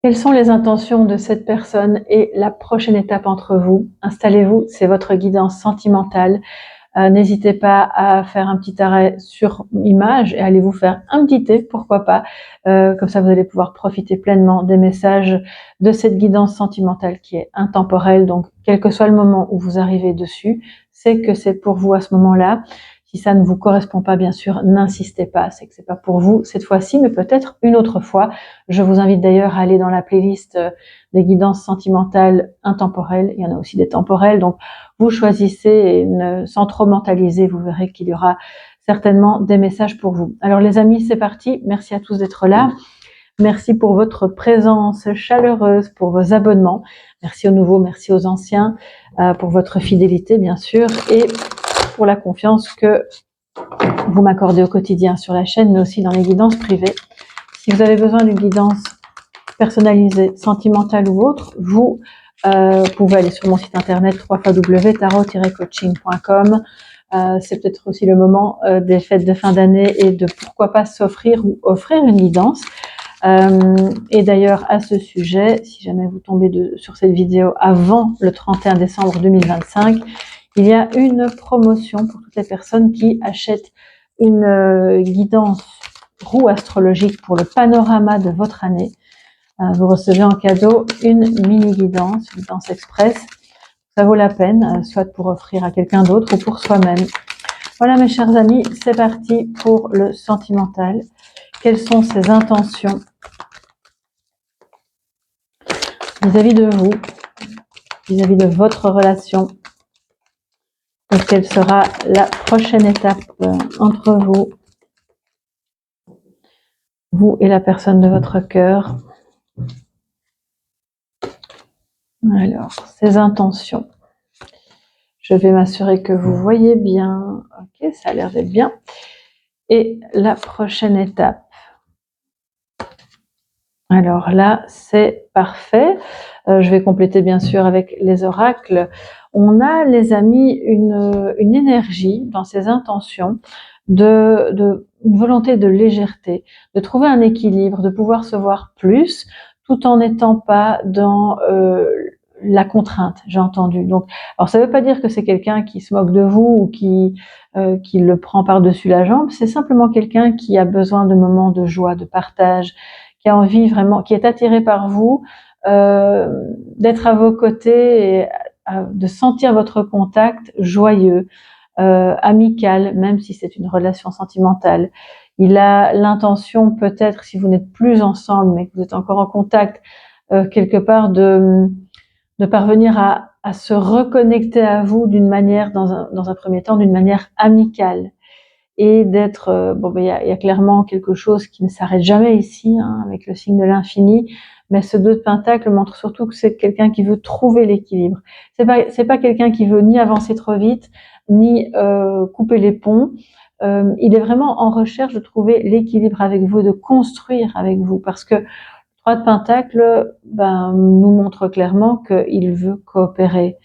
Quelles sont les intentions de cette personne et la prochaine étape entre vous? Installez-vous, c'est votre guidance sentimentale. N'hésitez pas à faire un petit arrêt sur image et allez vous faire un petit thé, pourquoi pas. Comme ça, vous allez pouvoir profiter pleinement des messages de cette guidance sentimentale qui est intemporelle. Donc, quel que soit le moment où vous arrivez dessus, c'est que c'est pour vous à ce moment-là. Si ça ne vous correspond pas, bien sûr, n'insistez pas. C'est que c'est pas pour vous cette fois-ci, mais peut-être une autre fois. Je vous invite d'ailleurs à aller dans la playlist des guidances sentimentales intemporelles. Il y en a aussi des temporelles. Donc, vous choisissez et sans trop mentaliser, vous verrez qu'il y aura certainement des messages pour vous. Alors les amis, c'est parti. Merci à tous d'être là. Merci pour votre présence chaleureuse, pour vos abonnements. Merci aux nouveaux, merci aux anciens, pour votre fidélité, bien sûr, et pour la confiance que vous m'accordez au quotidien sur la chaîne, mais aussi dans les guidances privées. Si vous avez besoin d'une guidance personnalisée, sentimentale ou autre, vous pouvez aller sur mon site internet www.tarot-coaching.com. C'est peut-être aussi le moment des fêtes de fin d'année et de pourquoi pas s'offrir ou offrir une guidance. Et d'ailleurs, à ce sujet, si jamais vous tombez sur cette vidéo avant le 31 décembre 2025, il y a une promotion pour toutes les personnes qui achètent une guidance roue astrologique pour le panorama de votre année. Vous recevez en cadeau une mini guidance express. Ça vaut la peine, soit pour offrir à quelqu'un d'autre ou pour soi-même. Voilà mes chers amis, c'est parti pour le sentimental. Quelles sont ses intentions vis-à-vis de vous, vis-à-vis de votre relation? Et quelle sera la prochaine étape entre vous et la personne de votre cœur? Alors, ces intentions. Je vais m'assurer que vous voyez bien. Ok, ça a l'air d'être bien. Et la prochaine étape. Alors là, c'est parfait. Je vais compléter bien sûr avec les oracles. On a, les amis, une énergie dans ces intentions une volonté de légèreté, de trouver un équilibre, de pouvoir se voir plus, tout en n'étant pas dans la contrainte, j'ai entendu. Donc, alors ça ne veut pas dire que c'est quelqu'un qui se moque de vous ou qui le prend par-dessus la jambe. C'est simplement quelqu'un qui a besoin de moments de joie, de partage, qui a envie vraiment, qui est attiré par vous, d'être à vos côtés et de sentir votre contact joyeux, amical, même si c'est une relation sentimentale. Il a l'intention, peut-être, si vous n'êtes plus ensemble, mais que vous êtes encore en contact, quelque part de parvenir à se reconnecter à vous d'une manière, dans un premier temps, d'une manière amicale. Et d'être, il y a clairement quelque chose qui ne s'arrête jamais ici, hein, avec le signe de l'infini, mais ce 2 de Pentacle montre surtout que c'est quelqu'un qui veut trouver l'équilibre. C'est pas quelqu'un qui veut ni avancer trop vite, ni couper les ponts. Il est vraiment en recherche de trouver l'équilibre avec vous, de construire avec vous, parce que 3 de Pentacle nous montre clairement qu'il veut coopérer.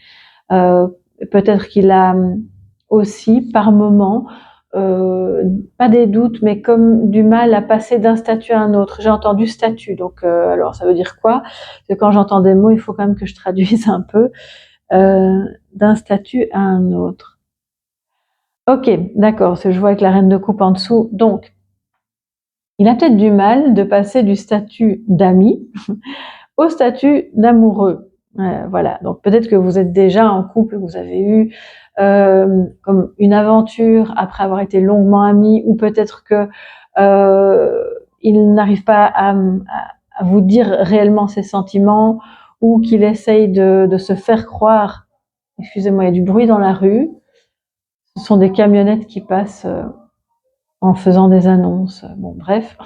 Peut-être qu'il a aussi, par moment, pas des doutes, mais comme du mal à passer d'un statut à un autre. J'ai entendu statut, donc alors ça veut dire quoi? Parce que quand j'entends des mots, il faut quand même que je traduise un peu. D'un statut à un autre. Ok, d'accord, je vois avec la reine de coupe en dessous. Donc, il a peut-être du mal de passer du statut d'ami au statut d'amoureux. Voilà, donc peut-être que vous êtes déjà en couple, vous avez eu comme une aventure après avoir été longuement amis, ou peut-être que il n'arrive pas à vous dire réellement ses sentiments, ou qu'il essaye de se faire croire. Excusez-moi, il y a du bruit dans la rue. Ce sont des camionnettes qui passent en faisant des annonces. Bon, bref.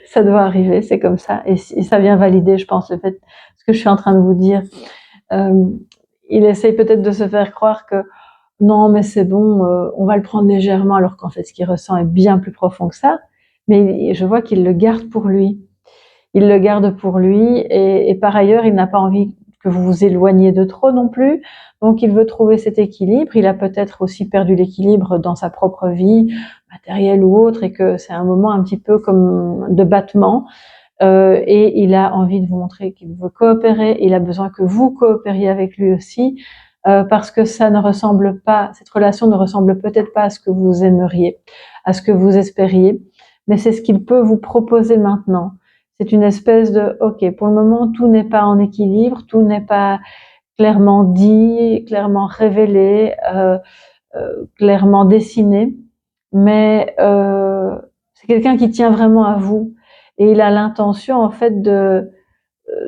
Ça doit arriver, c'est comme ça. Et ça vient valider, je pense, le fait, ce que je suis en train de vous dire. Il essaye peut-être de se faire croire que non, mais c'est bon, on va le prendre légèrement, alors qu'en fait, ce qu'il ressent est bien plus profond que ça. Mais je vois qu'il le garde pour lui. Il le garde pour lui, et par ailleurs, il n'a pas envie que vous vous éloigniez de trop non plus. Donc, il veut trouver cet équilibre. Il a peut-être aussi perdu l'équilibre dans sa propre vie, matérielle ou autre, et que c'est un moment un petit peu comme de battement. et il a envie de vous montrer qu'il veut coopérer. Il a besoin que vous coopériez avec lui aussi, parce que cette relation ne ressemble peut-être pas à ce que vous aimeriez, à ce que vous espériez, mais c'est ce qu'il peut vous proposer maintenant. C'est une espèce de, ok, pour le moment, tout n'est pas en équilibre, tout n'est pas clairement dit, clairement révélé, clairement dessiné, mais c'est quelqu'un qui tient vraiment à vous et il a l'intention en fait de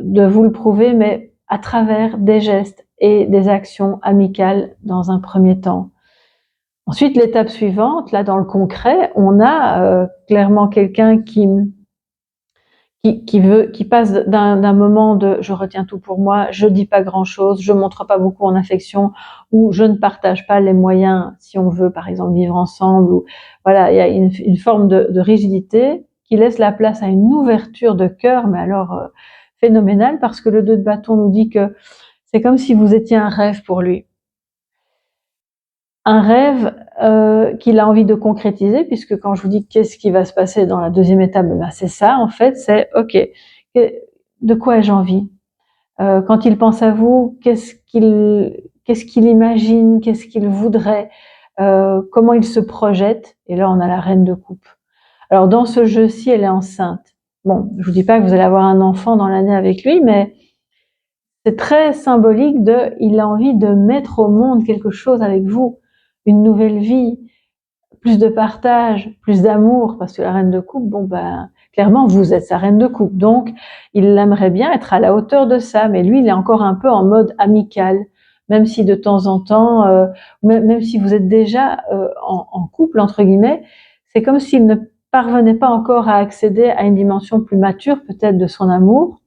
vous le prouver, mais à travers des gestes et des actions amicales dans un premier temps. Ensuite, l'étape suivante, là dans le concret, on a clairement quelqu'un qui passe d'un moment de je retiens tout pour moi, je dis pas grand chose, je montre pas beaucoup en affection, ou je ne partage pas les moyens si on veut par exemple vivre ensemble, ou voilà, il y a une forme de rigidité qui laisse la place à une ouverture de cœur, mais alors phénoménale, parce que le 2 de bâton nous dit que c'est comme si vous étiez un rêve pour lui. Un rêve qu'il a envie de concrétiser, puisque quand je vous dis qu'est-ce qui va se passer dans la deuxième étape, ben c'est ça en fait, c'est ok, de quoi ai-je envie, quand il pense à vous, qu'est-ce qu'il imagine, qu'est-ce qu'il voudrait, comment il se projette, et là on a la reine de coupe. Alors dans ce jeu-ci, elle est enceinte. Bon, je vous dis pas que vous allez avoir un enfant dans l'année avec lui, mais c'est très symbolique il a envie de mettre au monde quelque chose avec vous, une nouvelle vie, plus de partage, plus d'amour, parce que la reine de coupe, bon ben, clairement, vous êtes sa reine de coupe, donc il aimerait bien être à la hauteur de ça, mais lui, il est encore un peu en mode amical, même si de temps en temps, même si vous êtes déjà en couple, entre guillemets, c'est comme s'il ne parvenait pas encore à accéder à une dimension plus mature, peut-être, de son amour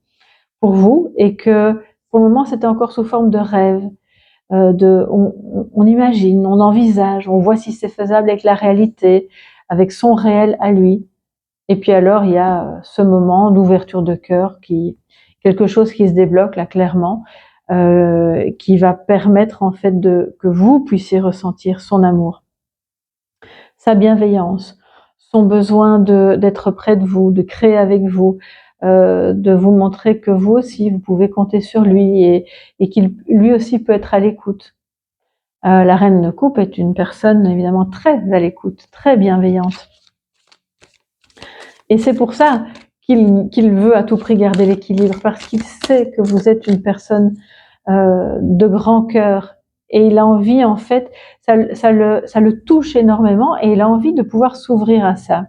pour vous, et que pour le moment, c'était encore sous forme de rêve. On imagine, on envisage, on voit si c'est faisable avec la réalité, avec son réel à lui. Et puis alors, il y a ce moment d'ouverture de cœur, quelque chose qui se débloque là clairement, qui va permettre en fait que vous puissiez ressentir son amour, sa bienveillance, son besoin d'être près de vous, de créer avec vous, de vous montrer que vous aussi, vous pouvez compter sur lui, et qu'il lui aussi peut être à l'écoute. La reine de coupe est une personne évidemment très à l'écoute, très bienveillante. Et c'est pour ça qu'il veut à tout prix garder l'équilibre, parce qu'il sait que vous êtes une personne de grand cœur, et il a envie, en fait, ça le touche énormément, et il a envie de pouvoir s'ouvrir à ça.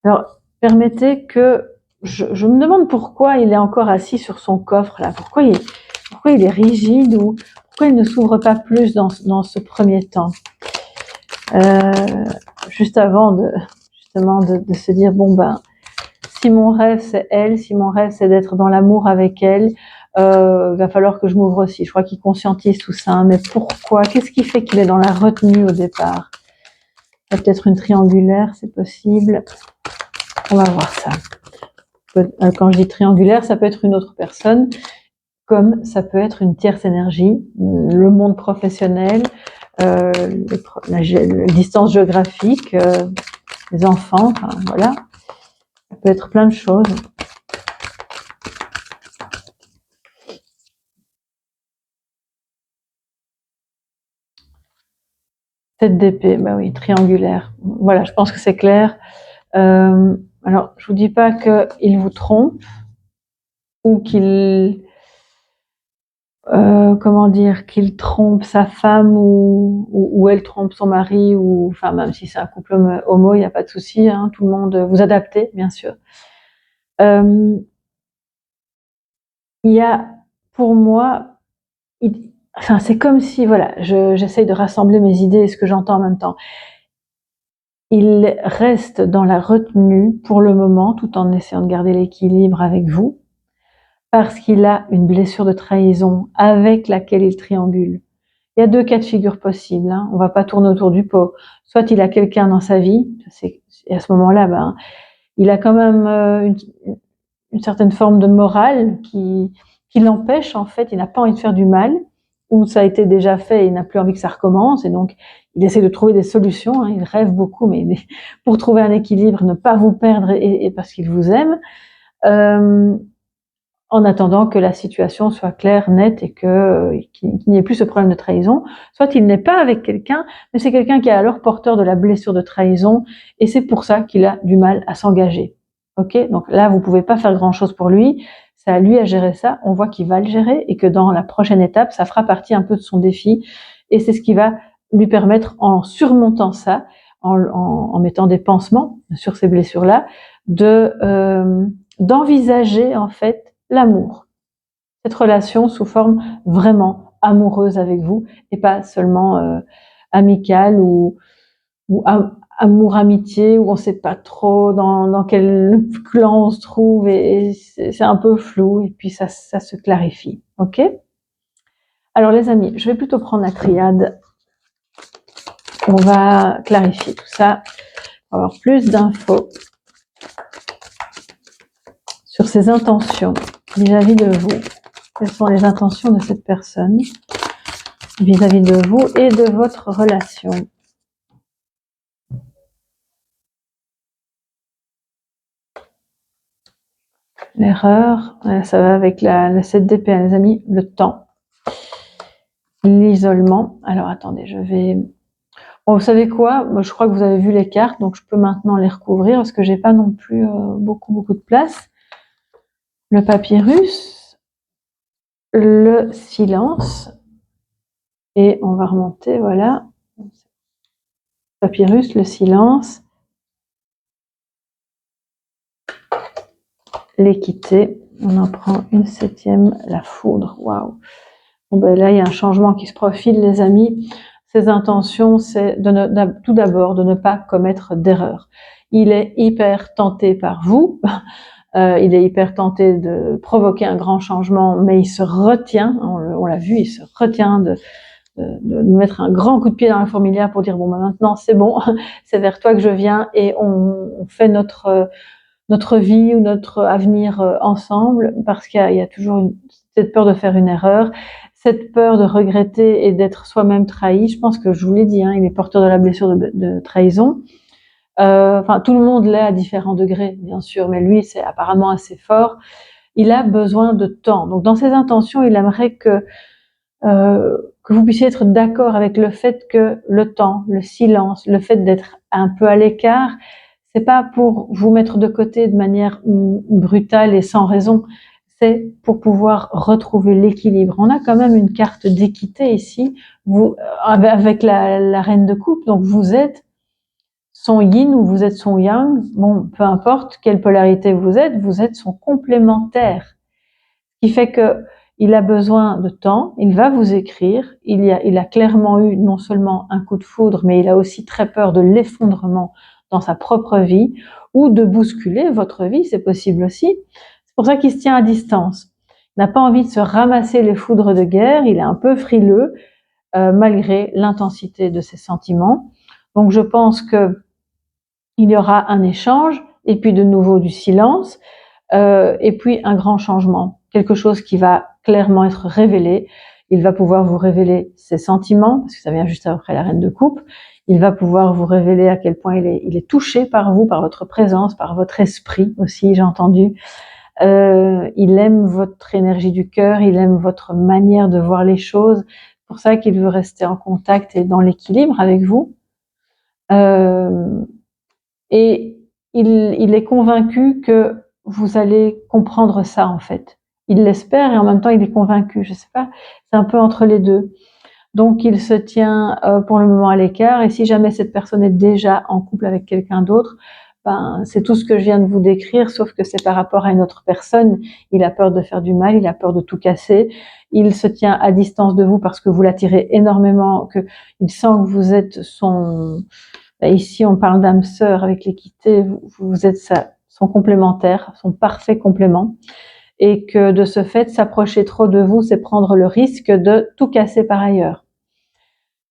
Alors, permettez que je me demande pourquoi il est encore assis sur son coffre là, pourquoi il est rigide, ou pourquoi il ne s'ouvre pas plus dans ce premier temps, juste avant justement de se dire bon ben, si mon rêve c'est elle, si mon rêve c'est d'être dans l'amour avec elle, va falloir que je m'ouvre aussi. Je crois qu'il conscientise tout ça, hein, mais pourquoi, qu'est-ce qui fait qu'il est dans la retenue au départ? Il y a peut-être une triangulaire, c'est possible. On va voir ça. Quand je dis triangulaire, ça peut être une autre personne, comme ça peut être une tierce énergie, le monde professionnel, la distance géographique, les enfants, enfin, voilà. Ça peut être plein de choses. Tête d'épée, bah oui, triangulaire. Voilà, je pense que c'est clair. Alors, je vous dis pas qu'il vous trompe, ou qu'il qu'il trompe sa femme, ou elle trompe son mari, ou enfin, même si c'est un couple homo, il n'y a pas de souci, hein, tout le monde, vous adaptez, bien sûr. Il y a, pour moi, enfin, c'est comme si, voilà, j'essaye de rassembler mes idées et ce que j'entends en même temps. Il reste dans la retenue pour le moment, tout en essayant de garder l'équilibre avec vous, parce qu'il a une blessure de trahison avec laquelle il triangule. Il y a 2 cas de figure possibles, hein. On va pas tourner autour du pot. Soit il a quelqu'un dans sa vie, et à ce moment-là, ben, il a quand même une certaine forme de morale qui l'empêche, en fait, il n'a pas envie de faire du mal, ou ça a été déjà fait et il n'a plus envie que ça recommence, et donc il essaie de trouver des solutions, hein. Il rêve beaucoup, mais pour trouver un équilibre, ne pas vous perdre, et parce qu'il vous aime. en attendant que la situation soit claire, nette et qu'il n'y ait plus ce problème de trahison. Soit il n'est pas avec quelqu'un, mais c'est quelqu'un qui est alors porteur de la blessure de trahison et c'est pour ça qu'il a du mal à s'engager. Ok, donc là vous pouvez pas faire grand chose pour lui, c'est à lui à gérer ça. On voit qu'il va le gérer et que dans la prochaine étape, ça fera partie un peu de son défi et c'est ce qui va lui permettre, en surmontant ça, en mettant des pansements sur ces blessures-là, d'envisager en fait l'amour, cette relation sous forme vraiment amoureuse avec vous et pas seulement amicale ou amour-amitié où on ne sait pas trop dans quel clan on se trouve et c'est un peu flou et puis ça se clarifie. Ok ? Alors les amis, je vais plutôt prendre la triade. On va clarifier tout ça, avoir plus d'infos sur ses intentions vis-à-vis de vous. Quelles sont les intentions de cette personne vis-à-vis de vous et de votre relation? L'erreur, ça va avec la 7 d'épée, les amis, le temps, l'isolement. Alors attendez, je vais... Bon, vous savez quoi? Moi, je crois que vous avez vu les cartes, donc je peux maintenant les recouvrir parce que j'ai pas non plus beaucoup de place. Le papyrus, le silence, et on va remonter, voilà. Papyrus, le silence, l'équité. On en prend une 7e, la foudre. Waouh! Bon, ben là, il y a un changement qui se profile, les amis. Ses intentions, c'est tout d'abord de ne pas commettre d'erreur. Il est hyper tenté par vous. Il est hyper tenté de provoquer un grand changement, mais il se retient. On l'a vu, il se retient de mettre un grand coup de pied dans la fourmilière pour dire bon, ben maintenant c'est bon, c'est vers toi que je viens et on fait notre vie ou notre avenir ensemble, parce qu'il y a toujours cette peur de faire une erreur, cette peur de regretter et d'être soi-même trahi. Je pense que je vous l'ai dit, il est porteur de la blessure de trahison. Enfin, tout le monde l'est à différents degrés, bien sûr, mais lui, c'est apparemment assez fort. Il a besoin de temps. Donc, dans ses intentions, il aimerait que vous puissiez être d'accord avec le fait que le temps, le silence, le fait d'être un peu à l'écart, c'est pas pour vous mettre de côté de manière brutale et sans raison, c'est pour pouvoir retrouver l'équilibre. On a quand même une carte d'équité ici, vous, avec la reine de coupe, donc vous êtes son yin ou vous êtes son yang, bon, peu importe quelle polarité vous êtes son complémentaire. Ce qui fait que il a besoin de temps, il va vous écrire, il a clairement eu non seulement un coup de foudre, mais il a aussi très peur de l'effondrement dans sa propre vie, ou de bousculer votre vie, c'est possible aussi. C'est pour ça qu'il se tient à distance. Il n'a pas envie de se ramasser les foudres de guerre, il est un peu frileux, malgré l'intensité de ses sentiments. Donc je pense que il y aura un échange, et puis de nouveau du silence, et puis un grand changement, quelque chose qui va clairement être révélé. Il va pouvoir vous révéler ses sentiments, parce que ça vient juste après la reine de coupe. Il va pouvoir vous révéler à quel point il est touché par vous, par votre présence, par votre esprit aussi, j'ai entendu. Il aime votre énergie du cœur, il aime votre manière de voir les choses. C'est pour ça qu'il veut rester en contact et dans l'équilibre avec vous. Et il est convaincu que vous allez comprendre ça, en fait. Il l'espère et en même temps il est convaincu. Je sais pas, c'est un peu entre les deux. Donc il se tient pour le moment à l'écart, et si jamais cette personne est déjà en couple avec quelqu'un d'autre, ben c'est tout ce que je viens de vous décrire, sauf que c'est par rapport à une autre personne. Il a peur de faire du mal, il a peur de tout casser. Il se tient à distance de vous parce que vous l'attirez énormément, que il sent que vous êtes ici on parle d'âme sœur avec l'équité, vous êtes son complémentaire, son parfait complément, et que de ce fait, s'approcher trop de vous, c'est prendre le risque de tout casser par ailleurs.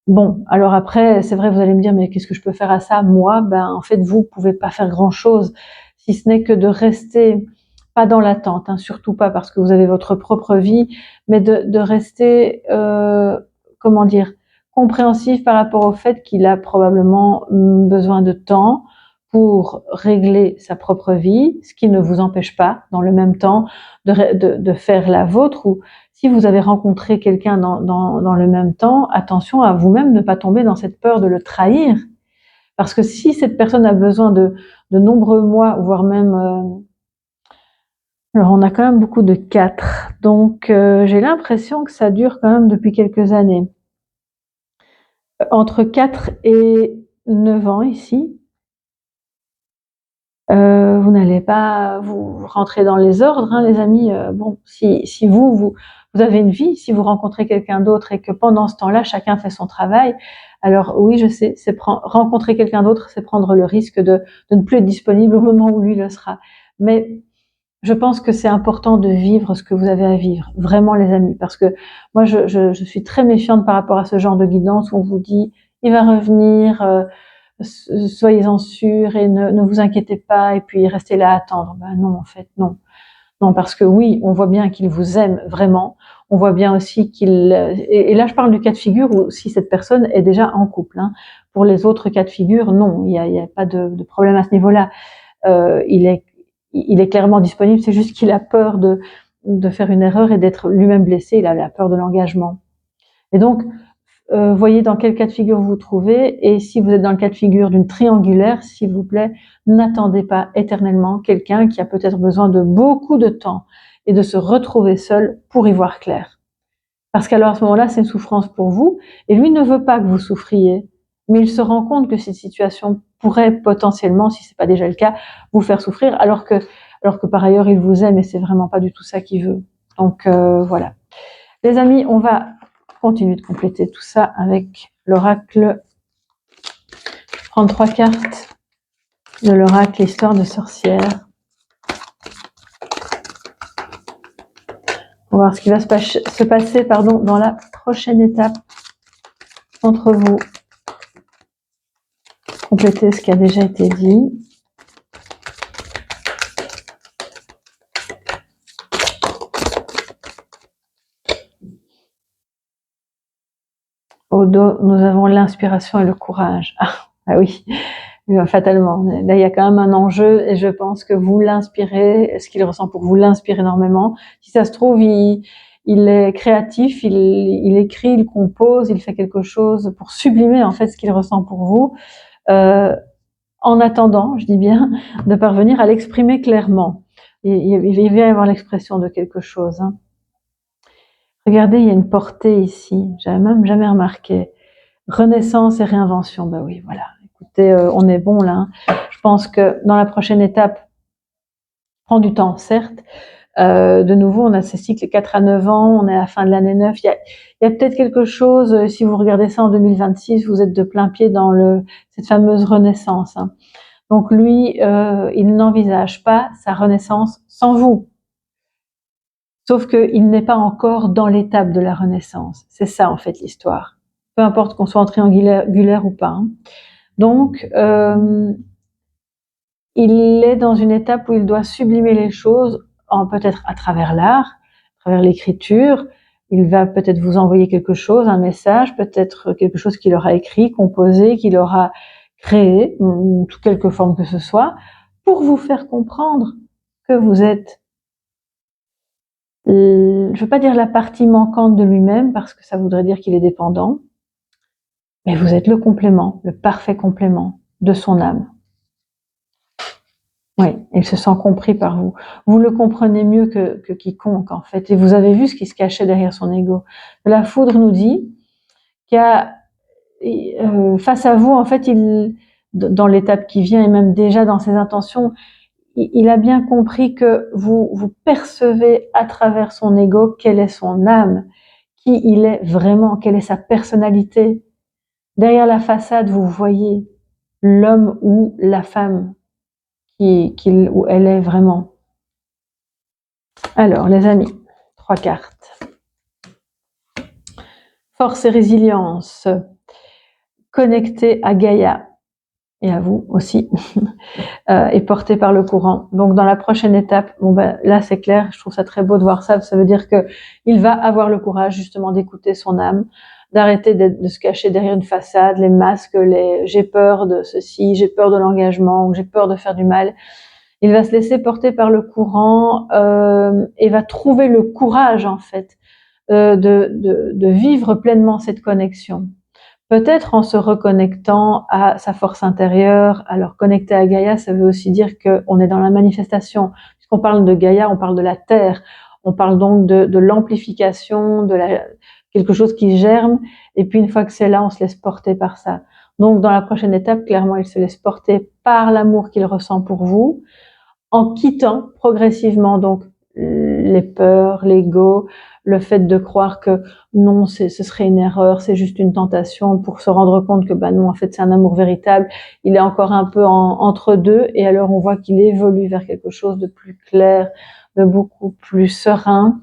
Bon, alors après, c'est vrai, vous allez me dire, mais qu'est-ce que je peux faire à ça? Moi, en fait, vous pouvez pas faire grand-chose, si ce n'est que de rester, pas dans l'attente, surtout pas parce que vous avez votre propre vie, mais de rester, comment dire, compréhensif par rapport au fait qu'il a probablement besoin de temps pour régler sa propre vie, ce qui ne vous empêche pas, dans le même temps, de faire la vôtre. Ou si vous avez rencontré quelqu'un dans le même temps, attention à vous-même ne pas tomber dans cette peur de le trahir. Parce que si cette personne a besoin de nombreux mois, voire même... alors on a quand même beaucoup de 4, donc j'ai l'impression que ça dure quand même depuis quelques années. Entre 4 et 9 ans ici. Vous n'allez pas vous rentrer dans les ordres, hein, les amis. Bon, si vous avez une vie, si vous rencontrez quelqu'un d'autre et que pendant ce temps-là, chacun fait son travail, alors oui, je sais, rencontrer quelqu'un d'autre, c'est prendre le risque de ne plus être disponible au moment où lui le sera. Mais je pense que c'est important de vivre ce que vous avez à vivre, vraiment les amis, parce que moi, je suis très méfiante par rapport à ce genre de guidance où on vous dit, il va revenir, soyez-en sûrs et ne vous inquiétez pas et puis restez là à attendre. Ben non, en fait, non. Non, parce que oui, on voit bien qu'il vous aime vraiment. On voit bien aussi et là je parle du cas de figure où si cette personne est déjà en couple. Hein. Pour les autres cas de figure, non, il y a pas de problème à ce niveau-là. Il est clairement disponible. C'est juste qu'il a peur de faire une erreur et d'être lui-même blessé. Il a la peur de l'engagement. Et donc, voyez dans quel cas de figure vous vous trouvez, et si vous êtes dans le cas de figure d'une triangulaire, s'il vous plaît, n'attendez pas éternellement quelqu'un qui a peut-être besoin de beaucoup de temps et de se retrouver seul pour y voir clair. Parce qu'alors à ce moment-là, c'est une souffrance pour vous, et lui ne veut pas que vous souffriez, mais il se rend compte que cette situation pourrait potentiellement, si c'est pas déjà le cas, vous faire souffrir, alors que par ailleurs il vous aime et c'est vraiment pas du tout ça qu'il veut. Donc voilà. Les amis, on va continue de compléter tout ça avec l'oracle. Prendre 3 cartes de l'oracle Histoire de sorcière. On va voir ce qui va se passer dans la prochaine étape entre vous. Compléter ce qui a déjà été dit. Au dos, nous avons l'inspiration et le courage. Ah oui, fatalement. Là, il y a quand même un enjeu et je pense que vous l'inspirez. Ce qu'il ressent pour vous l'inspire énormément. Si ça se trouve, il est créatif, il écrit, il compose, il fait quelque chose pour sublimer en fait ce qu'il ressent pour vous. En attendant, je dis bien, de parvenir à l'exprimer clairement. Il vient y avoir l'expression de quelque chose. Hein. Regardez, il y a une portée ici. J'avais même jamais remarqué. Renaissance et réinvention. Ben oui, voilà. Écoutez, on est bon là. Hein. Je pense que dans la prochaine étape, prend du temps, certes. De nouveau, on a ces cycles 4 à 9 ans, on est à la fin de l'année 9. Il y a peut-être quelque chose, si vous regardez ça en 2026, vous êtes de plein pied dans cette fameuse renaissance. Hein. Donc lui, il n'envisage pas sa renaissance sans vous. Sauf qu'il n'est pas encore dans l'étape de la renaissance. C'est ça, en fait, l'histoire. Peu importe qu'on soit en triangulaire ou pas. Hein. Donc, il est dans une étape où il doit sublimer les choses, peut-être à travers l'art, à travers l'écriture. Il va peut-être vous envoyer quelque chose, un message, peut-être quelque chose qu'il aura écrit, composé, qu'il aura créé, sous quelque forme que ce soit, pour vous faire comprendre que vous êtes, je ne veux pas dire la partie manquante de lui-même, parce que ça voudrait dire qu'il est dépendant, mais vous êtes le complément, le parfait complément de son âme. Oui, il se sent compris par vous. Vous le comprenez mieux que quiconque, en fait. Et vous avez vu ce qui se cachait derrière son ego. La foudre nous dit qu'il y a, face à vous, en fait, dans l'étape qui vient et même déjà dans ses intentions, il a bien compris que vous percevez à travers son ego quelle est son âme, qui il est vraiment, quelle est sa personnalité. Derrière la façade, vous voyez l'homme ou la femme où elle est vraiment. Alors, les amis, 3 cartes. Force et résilience. Connecté à Gaïa et à vous aussi, et porté par le courant. Donc, dans la prochaine étape, là, c'est clair, je trouve ça très beau de voir ça. Ça veut dire que il va avoir le courage, justement, d'écouter son âme, d'arrêter de se cacher derrière une façade, les masques, j'ai peur de ceci, j'ai peur de l'engagement, ou j'ai peur de faire du mal. Il va se laisser porter par le courant et va trouver le courage en fait de vivre pleinement cette connexion. Peut-être en se reconnectant à sa force intérieure. Alors connecter à Gaïa, ça veut aussi dire qu'on est dans la manifestation. Puisqu'on parle de Gaïa, on parle de la terre. On parle donc de l'amplification, quelque chose qui germe. Et puis une fois que c'est là, on se laisse porter par ça. Donc dans la prochaine étape, clairement, il se laisse porter par l'amour qu'il ressent pour vous, en quittant progressivement donc les peurs, l'ego, le fait de croire que non, ce serait une erreur, c'est juste une tentation, pour se rendre compte que non, en fait, c'est un amour véritable. Il est encore un peu entre deux, et alors on voit qu'il évolue vers quelque chose de plus clair, de beaucoup plus serein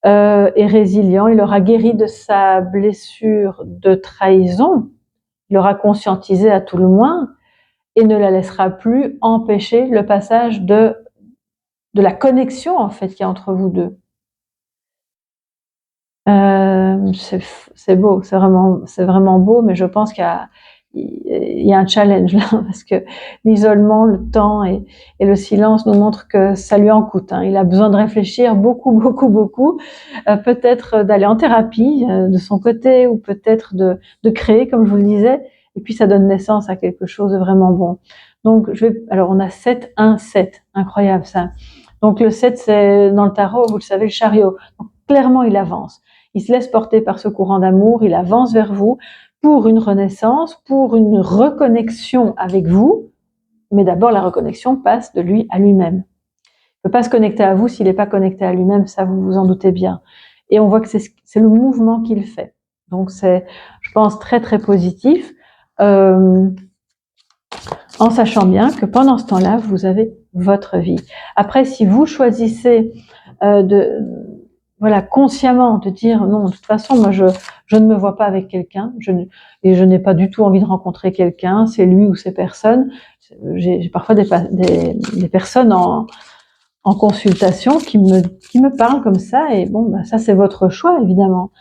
et résilient. Il aura guéri de sa blessure de trahison, il aura conscientisé à tout le moins, et ne la laissera plus empêcher le passage de la connexion en fait qu'il y a entre vous deux. C'est beau, c'est vraiment beau, mais je pense qu'il y a un challenge là, parce que l'isolement, le temps et le silence nous montrent que ça lui en coûte. Il a besoin de réfléchir beaucoup, peut-être d'aller en thérapie de son côté, ou peut-être de créer, comme je vous le disais, et puis ça donne naissance à quelque chose de vraiment bon. Donc alors on a 7, 1, 7, incroyable ça. Donc le 7, c'est dans le tarot, vous le savez, le chariot. Donc, clairement, il avance. Il se laisse porter par ce courant d'amour, il avance vers vous pour une renaissance, pour une reconnexion avec vous. Mais d'abord, la reconnexion passe de lui à lui-même. Il ne peut pas se connecter à vous s'il n'est pas connecté à lui-même, ça vous vous en doutez bien. Et on voit que c'est le mouvement qu'il fait. Donc c'est, je pense, très très positif, en sachant bien que pendant ce temps-là, vous avez votre vie. Après, si vous choisissez consciemment de dire non, de toute façon, moi je ne me vois pas avec quelqu'un, et je n'ai pas du tout envie de rencontrer quelqu'un, c'est lui ou ces personnes. J'ai parfois des personnes en consultation qui me parlent comme ça, et ça c'est votre choix évidemment.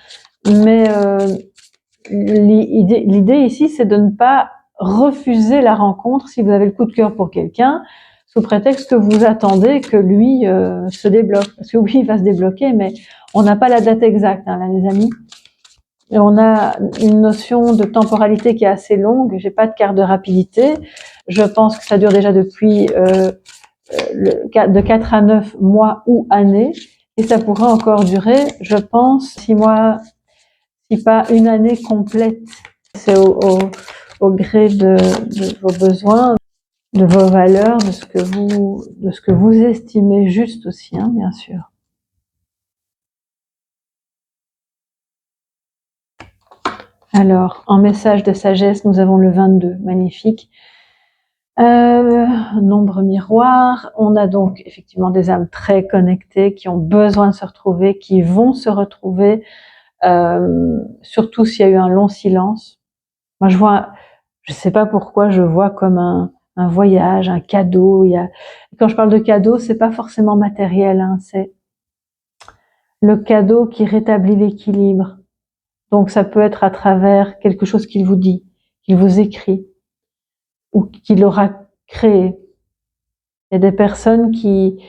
Mais l'idée ici, c'est de ne pas refuser la rencontre si vous avez le coup de cœur pour quelqu'un, sous prétexte que vous attendez que lui se débloque. Parce que oui, il va se débloquer, mais on n'a pas la date exacte, là, les amis. Et on a une notion de temporalité qui est assez longue. J'ai pas de carte de rapidité. Je pense que ça dure déjà depuis de 4 à 9 mois ou années. Et ça pourrait encore durer, je pense, 6 mois, si pas une année complète. C'est au gré de vos besoins, de vos valeurs, de ce que vous estimez juste aussi, bien sûr. Alors, en message de sagesse, nous avons le 22, magnifique. Nombre miroir. On a donc effectivement des âmes très connectées qui ont besoin de se retrouver, qui vont se retrouver, surtout s'il y a eu un long silence. Moi, je sais pas pourquoi, je vois comme un voyage, un cadeau. Quand je parle de cadeau, c'est pas forcément matériel, c'est le cadeau qui rétablit l'équilibre. Donc ça peut être à travers quelque chose qu'il vous dit, qu'il vous écrit, ou qu'il aura créé. Il y a des personnes qui,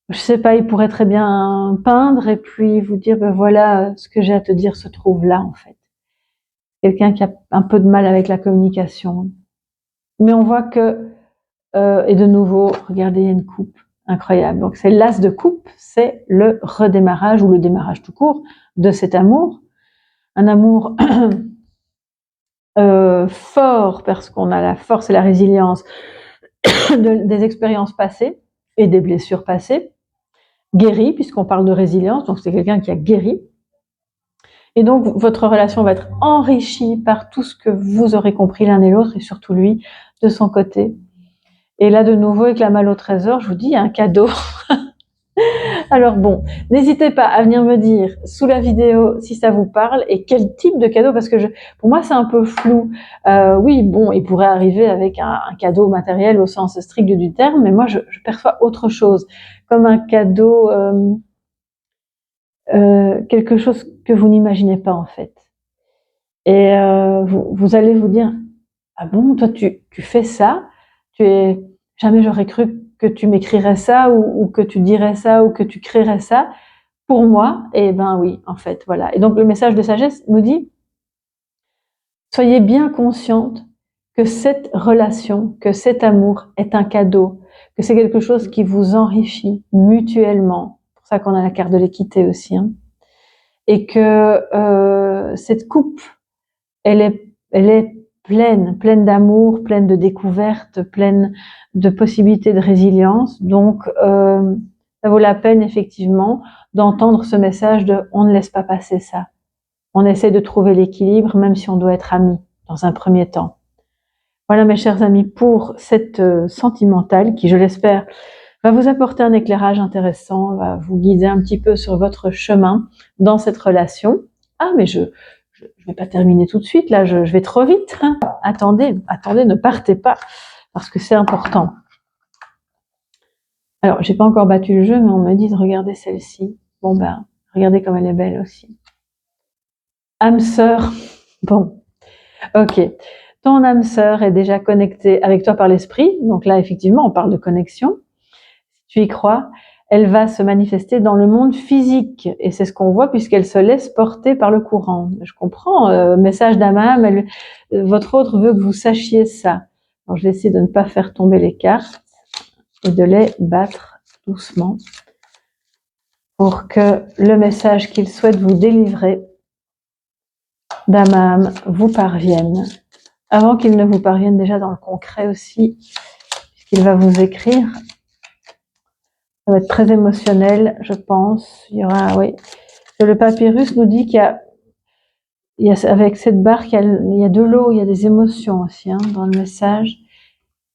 je sais pas, ils pourraient très bien peindre et puis vous dire, voilà, ce que j'ai à te dire se trouve là, en fait. Quelqu'un qui a un peu de mal avec la communication. Mais on voit que, et de nouveau, regardez, il y a une coupe incroyable. Donc c'est l'as de coupe, c'est le redémarrage ou le démarrage tout court de cet amour. Un amour fort parce qu'on a la force et la résilience des expériences passées et des blessures passées, guéri, puisqu'on parle de résilience, donc c'est quelqu'un qui a guéri. Et donc, votre relation va être enrichie par tout ce que vous aurez compris l'un et l'autre, et surtout lui, de son côté. Et là, de nouveau, avec la malle au trésor, je vous dis, un cadeau. Alors bon, n'hésitez pas à venir me dire sous la vidéo si ça vous parle et quel type de cadeau, parce que pour moi c'est un peu flou. Oui, il pourrait arriver avec un cadeau matériel au sens strict du terme, mais moi je perçois autre chose, comme un cadeau, quelque chose que vous n'imaginez pas en fait. Et vous allez vous dire, ah bon, toi tu fais ça, jamais j'aurais cru que tu m'écrirais ça ou que tu dirais ça ou que tu créerais ça pour moi. Et ben oui, en fait, voilà. Et donc le message de sagesse nous dit, soyez bien consciente que cette relation, que cet amour est un cadeau, que c'est quelque chose qui vous enrichit mutuellement. C'est pour ça qu'on a la carte de l'équité aussi, hein. Et que cette coupe, elle est pleine d'amour, pleine de découvertes, pleine de possibilités de résilience. Donc, ça vaut la peine effectivement d'entendre ce message de on ne laisse pas passer ça. On essaie de trouver l'équilibre, même si on doit être amis dans un premier temps. Voilà, mes chers amis, pour cette sentimentale qui, je l'espère, va vous apporter un éclairage intéressant, va vous guider un petit peu sur votre chemin dans cette relation. Ah, mais je vais pas terminer tout de suite, là, je vais trop vite. Hein. Attendez, ne partez pas, parce que c'est important. Alors, j'ai pas encore battu le jeu, mais on me dit de regarder celle-ci. Bon ben, regardez comme elle est belle aussi. Âme sœur, bon, ok. Ton âme sœur est déjà connectée avec toi par l'esprit, donc là, effectivement, on parle de connexion. Si tu y crois, elle va se manifester dans le monde physique, et c'est ce qu'on voit puisqu'elle se laisse porter par le courant. Je comprends, message d'Amam, votre autre veut que vous sachiez ça. Alors, je vais essayer de ne pas faire tomber les cartes et de les battre doucement pour que le message qu'il souhaite vous délivrer d'Amam vous parvienne. Avant qu'il ne vous parvienne déjà dans le concret aussi, puisqu'il va vous écrire. Ça va être très émotionnel, je pense. Il y aura, oui. Le papyrus nous dit qu'il y a avec cette barque, il y a de l'eau, il y a des émotions aussi hein, dans le message.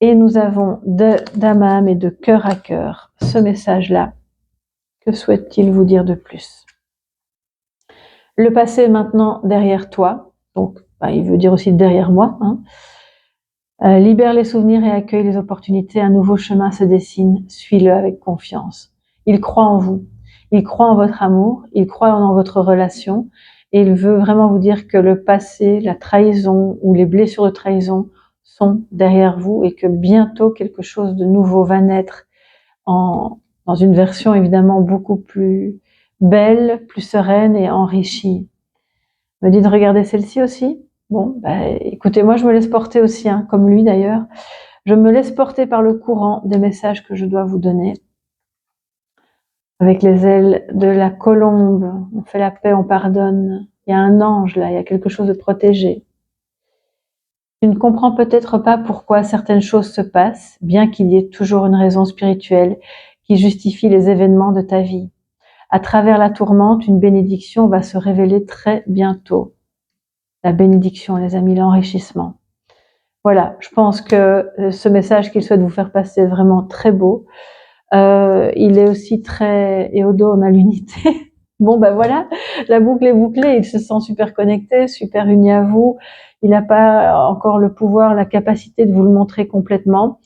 Et nous avons d'âme à âme et de cœur à cœur ce message-là. Que souhaite-t-il vous dire de plus? Le passé est maintenant derrière toi. Donc, il veut dire aussi derrière moi. Hein. Libère les souvenirs et accueille les opportunités. Un nouveau chemin se dessine. Suis-le avec confiance. Il croit en vous. Il croit en votre amour. Il croit en votre relation. Et il veut vraiment vous dire que le passé, la trahison ou les blessures de trahison sont derrière vous et que bientôt quelque chose de nouveau va naître dans une version évidemment beaucoup plus belle, plus sereine et enrichie. Me dit de regarder celle-ci aussi. Bon, écoutez, moi je me laisse porter aussi, hein, comme lui d'ailleurs. Je me laisse porter par le courant des messages que je dois vous donner. Avec les ailes de la colombe, on fait la paix, on pardonne. Il y a un ange là, il y a quelque chose de protégé. Tu ne comprends peut-être pas pourquoi certaines choses se passent, bien qu'il y ait toujours une raison spirituelle qui justifie les événements de ta vie. À travers la tourmente, une bénédiction va se révéler très bientôt. La bénédiction, les amis, l'enrichissement. Voilà, je pense que ce message qu'il souhaite vous faire passer est vraiment très beau. Il est aussi très... Et au dos, on a l'unité. Bon, voilà, la boucle est bouclée. Il se sent super connecté, super uni à vous. Il n'a pas encore le pouvoir, la capacité de vous le montrer complètement.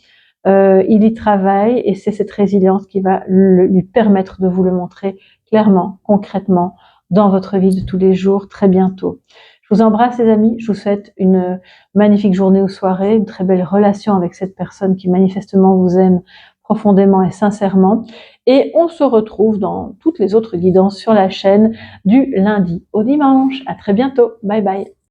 Il y travaille et c'est cette résilience qui va lui permettre de vous le montrer clairement, concrètement, dans votre vie de tous les jours, très bientôt. Je vous embrasse les amis, je vous souhaite une magnifique journée ou soirée, une très belle relation avec cette personne qui manifestement vous aime profondément et sincèrement. Et on se retrouve dans toutes les autres guidances sur la chaîne du lundi au dimanche. À très bientôt. Bye bye.